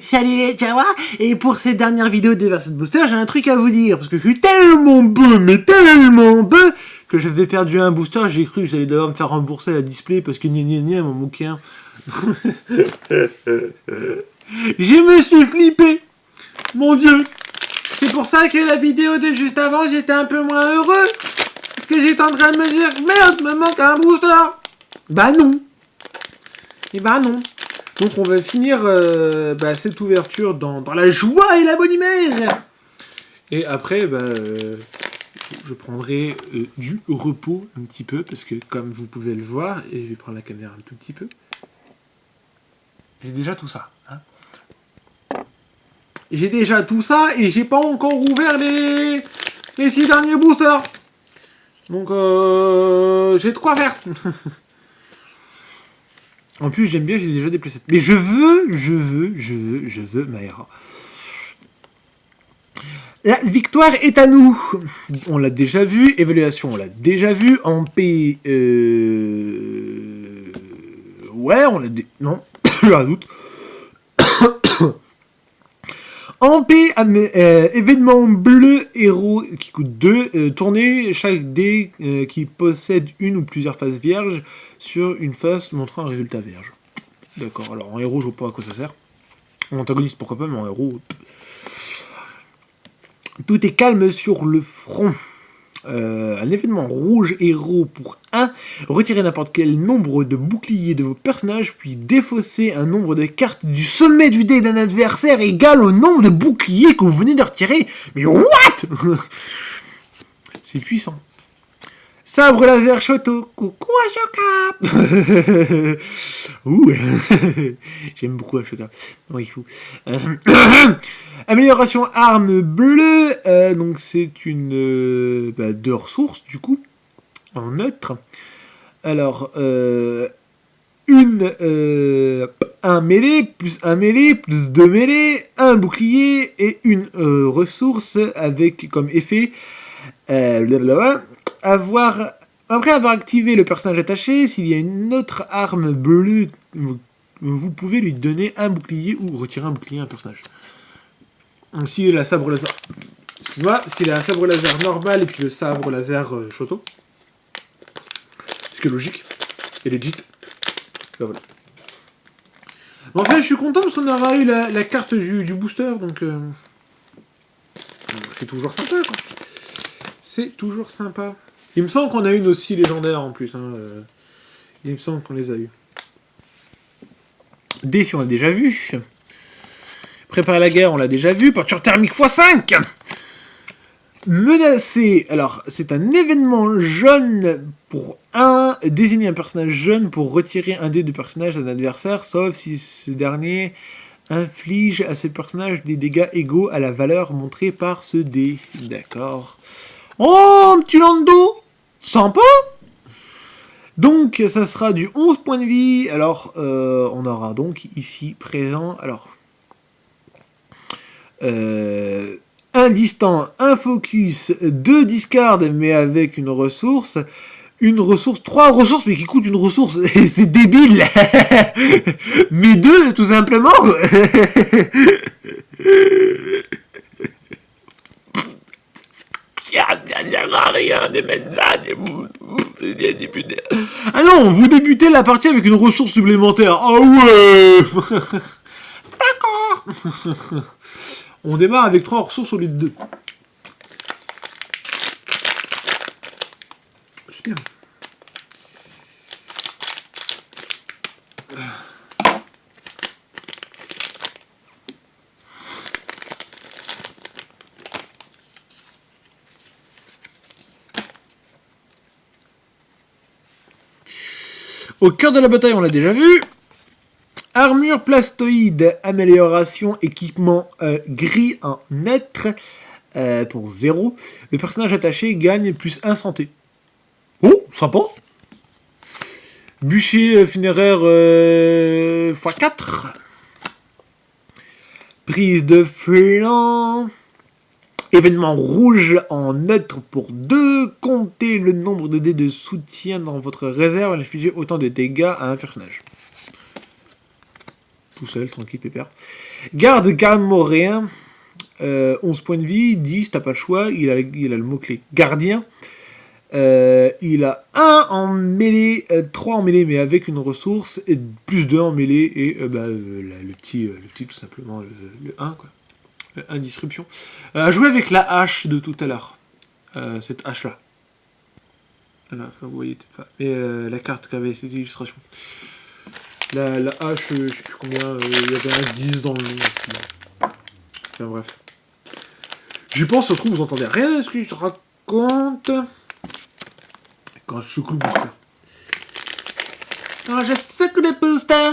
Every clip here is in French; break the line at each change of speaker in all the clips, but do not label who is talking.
Salut les Jawa. Et pour cette dernière vidéo de Versus Booster, j'ai un truc à vous dire. Parce que je suis tellement bœuf, mais tellement bœuf, que j'avais perdu un booster. J'ai cru que j'allais devoir me faire rembourser la display parce que mon bouquin. Je me suis flippé. Mon Dieu. C'est pour ça que la vidéo de juste avant, j'étais un peu moins heureux. Parce que j'étais en train de me dire, merde, me manque un booster. Bah non. Et bah non. Donc on va finir cette ouverture dans la joie et la bonne humeur. Et après, je prendrai du repos un petit peu, parce que comme vous pouvez le voir, et je vais prendre la caméra un tout petit peu, j'ai déjà tout ça. Hein. J'ai déjà tout ça, et j'ai pas encore ouvert les 6 derniers boosters. Donc j'ai de quoi faire. En plus, j'aime bien, j'ai déjà des playsets. Mais je veux Maëra. La victoire est à nous. On l'a déjà vu. Évaluation, on l'a déjà vu. En P... Ouais, on l'a... Non, j'ai un doute. En P, événement bleu héros qui coûte 2. Tournez chaque dé qui possède une ou plusieurs faces vierges sur une face montrant un résultat vierge. D'accord, alors en héros, je vois pas à quoi ça sert. En antagoniste, pourquoi pas, mais en héros... Tout est calme sur le front. Un événement rouge héros pour 1. Retirez n'importe quel nombre de boucliers de vos personnages, puis défaussez un nombre de cartes du sommet du dé d'un adversaire égal au nombre de boucliers que vous venez de retirer. Mais what? C'est puissant. Sabre laser Shoto. Coucou Ashoka. Ouh. J'aime beaucoup Ashoka. Oui, il faut. Amélioration arme bleue. Donc c'est une 2 ressources du coup. En neutre. Alors un mêlée, plus 1 mêlée, plus 2 mêlées, un bouclier et une ressource avec comme effet après avoir activé le personnage attaché, s'il y a une autre arme bleue, vous pouvez lui donner un bouclier ou retirer un bouclier à un personnage. Donc s'il a la sabre laser... Excuse-moi, s'il a un sabre laser normal et puis le sabre laser Shoto. Ce qui est logique. Et legit. Là, voilà. Bon, en fait, je suis content parce qu'on aura eu la carte du booster, donc... c'est toujours sympa, quoi. C'est toujours sympa. Il me semble qu'on a une aussi légendaire en plus. Hein. Il me semble qu'on les a eu. Défi, on l'a déjà vu. Préparer la guerre, on l'a déjà vu. Peinture thermique x5. Menacé. Alors, c'est un événement jaune pour 1. Désigner un personnage jaune pour retirer un dé de personnage d'un adversaire, sauf si ce dernier inflige à ce personnage des dégâts égaux à la valeur montrée par ce dé. D'accord. Oh, un petit Lando! Sympa! Donc, ça sera du 11 points de vie. Alors, on aura donc ici présent... Alors... un distant, un focus, 2 discards, mais avec une ressource... 3 ressources, mais qui coûtent une ressource. C'est débile! Mais 2, tout simplement! Rien de messages. Ah non, vous débutez la partie avec une ressource supplémentaire. Ah ouais. D'accord. On démarre avec 3 ressources au lieu de 2. C'est bien. Au cœur de la bataille, on l'a déjà vu. Armure plastoïde, amélioration, équipement gris en être pour 0. Le personnage attaché gagne plus 1 santé. Oh, sympa. Bûcher funéraire x4. Prise de flanc. Événement rouge en neutre pour 2. Comptez le nombre de dés de soutien dans votre réserve et infligez autant de dégâts à un personnage. tout seul, tranquille, pépère. Garde Gamoréen, 11 points de vie, 10, t'as pas le choix, il a le mot-clé gardien. Il a 1 en mêlée, 3 en mêlée, mais avec une ressource, et plus 2 en mêlée, et le petit tout simplement, le 1, quoi. Le 1 disruption. À jouer avec la hache de tout à l'heure. Cette hache-là. Voilà, enfin, vous voyez peut-être pas. Mais la carte qu'avait cette illustration. La hache, je sais plus combien, il y avait un 10 dans le nom aussi. Enfin bref. Je pense, au trou, vous entendez rien de ce que je te raconte. Quand je secoue le booster. Quand je secoue le booster.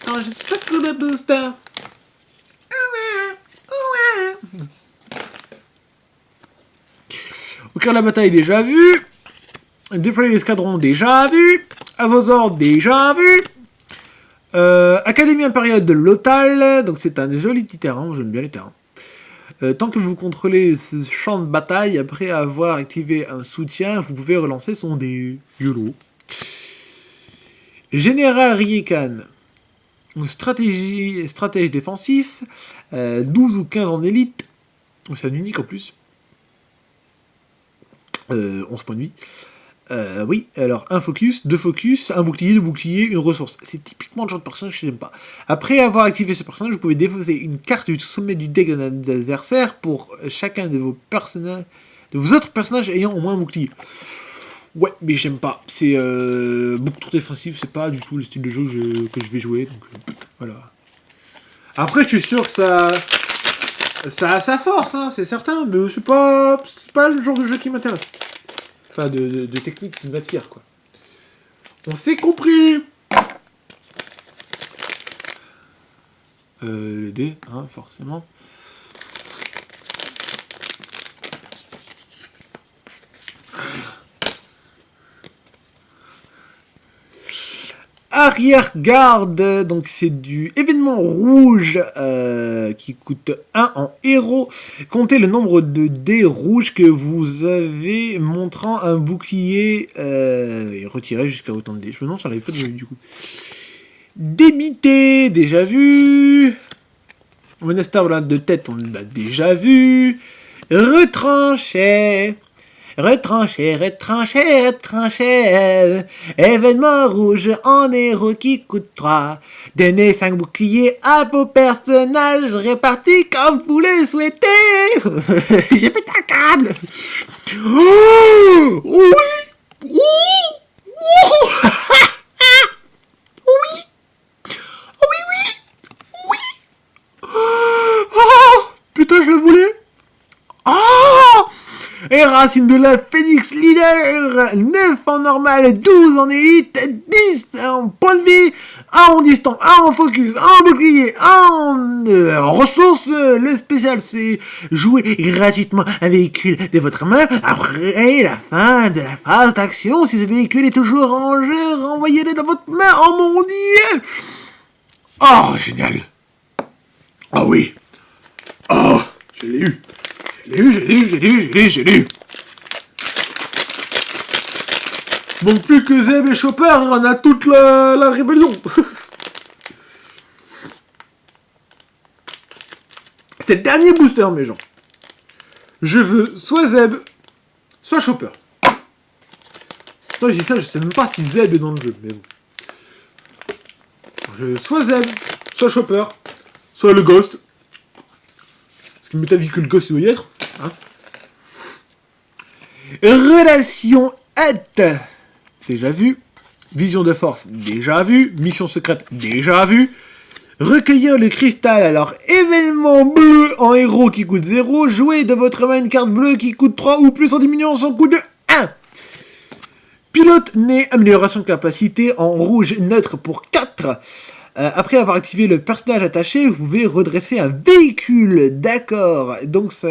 Quand je secoue le booster. Au cœur de la bataille, déjà vu. Déployer l'escadron, déjà vu. À vos ordres, déjà vu. Académie impériale de Lothal. Donc c'est un joli petit terrain, j'aime bien les terrains. Tant que vous contrôlez ce champ de bataille, après avoir activé un soutien, vous pouvez relancer son dé. YOLO. Général Riekan. Stratège défensif. 12 ou 15 en élite. C'est un unique en plus. 11 points de vie. Oui, alors un focus, 2 focus, un bouclier, 2 boucliers, une ressource. C'est typiquement le genre de personnage que j'aime pas. Après avoir activé ce personnage, vous pouvez déposer une carte du sommet du deck d'un adversaire pour chacun de vos personnages, de vos autres personnages ayant au moins un bouclier. Ouais, mais j'aime pas. C'est beaucoup trop défensif, c'est pas du tout le style de jeu que je vais jouer. Donc voilà. Après, je suis sûr que ça a sa force, hein, c'est certain, mais c'est pas le genre de jeu qui m'intéresse. Enfin, de technique qui m'attire, quoi. On s'est compris. Le dé, hein, forcément. Arrière-garde, donc c'est du événement rouge qui coûte 1 en héros. Comptez le nombre de dés rouges que vous avez montrant un bouclier et retirez jusqu'à autant de dés. Je me demande si on l'avait pas du coup. Débité, déjà vu. Monastère de tête, on l'a déjà vu. Retranché. Retranché. Événement rouge en héros qui coûte 3. Donnez 5 boucliers à vos personnages répartis comme vous le souhaitez. J'ai pété un câble. Oh, oui. Putain, je le voulais. Et racine de la Phoenix Leader, 9 en normal, 12 en élite, 10 en point de vie, 1 en distance, 1 en focus, 1 en bouclier, 1 en ressources. Le spécial, c'est jouer gratuitement un véhicule de votre main après la fin de la phase d'action. Si ce véhicule est toujours en jeu, renvoyez-le dans votre main. Oh mon dieu. Oh, génial. Oh oui. Oh, je l'ai eu. J'ai lu. Manque plus que Zeb et Chopper, on a toute la rébellion. C'est le dernier booster, mes gens. Je veux soit Zeb, soit Chopper. Moi, je dis ça, je sais même pas si Zeb est dans le jeu, mais bon. Je veux soit Zeb, soit Chopper, soit le Ghost. Parce que Metal Vehicle Ghost, il doit y être. Hein. Relation hâte, déjà vu. Vision de force, déjà vu. Mission secrète, déjà vu. Recueillir le cristal, alors événement bleu en héros qui coûte 0. Jouer de votre main une carte bleue qui coûte 3 ou plus en diminuant son coût de 1. Pilote né, amélioration de capacité en rouge neutre pour 4. Après avoir activé le personnage attaché, vous pouvez redresser un véhicule, d'accord. Donc ça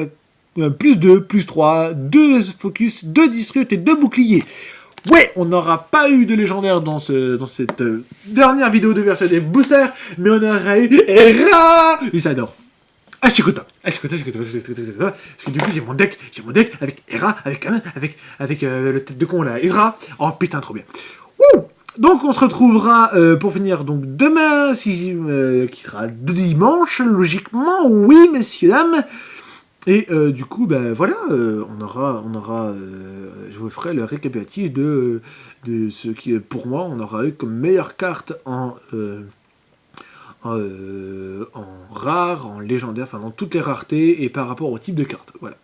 plus 2, plus 3, 2 focus, 2 disrupts et 2 boucliers. Ouais, on n'aura pas eu de légendaire dans cette dernière vidéo de Virtua des Boosters, mais on aura eu Hera. Et ça adore. Ashikota. Parce que du coup, j'ai mon deck avec Hera, avec Kamen, avec le tête de con là, Ezra. Oh putain, trop bien. Ouh. Donc on se retrouvera pour finir donc demain, qui sera dimanche, logiquement, oui messieurs dames. Et du coup, ben voilà, on aura, je vous ferai le récapitulatif de ce qui, pour moi, on aura eu comme meilleure carte en rare, en légendaire, enfin dans toutes les raretés et par rapport au type de carte. Voilà.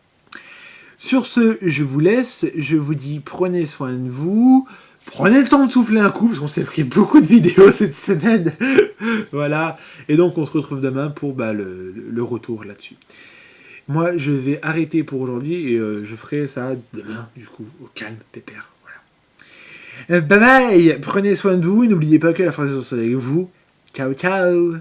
Sur ce, je vous laisse, je vous dis prenez soin de vous, prenez le temps de souffler un coup, parce qu'on s'est pris beaucoup de vidéos cette semaine. Voilà, et donc on se retrouve demain pour le retour là-dessus. Moi, je vais arrêter pour aujourd'hui et je ferai ça demain, du coup, au calme, pépère. Voilà. Bye bye, prenez soin de vous et n'oubliez pas que la phrase est avec vous. Ciao, ciao.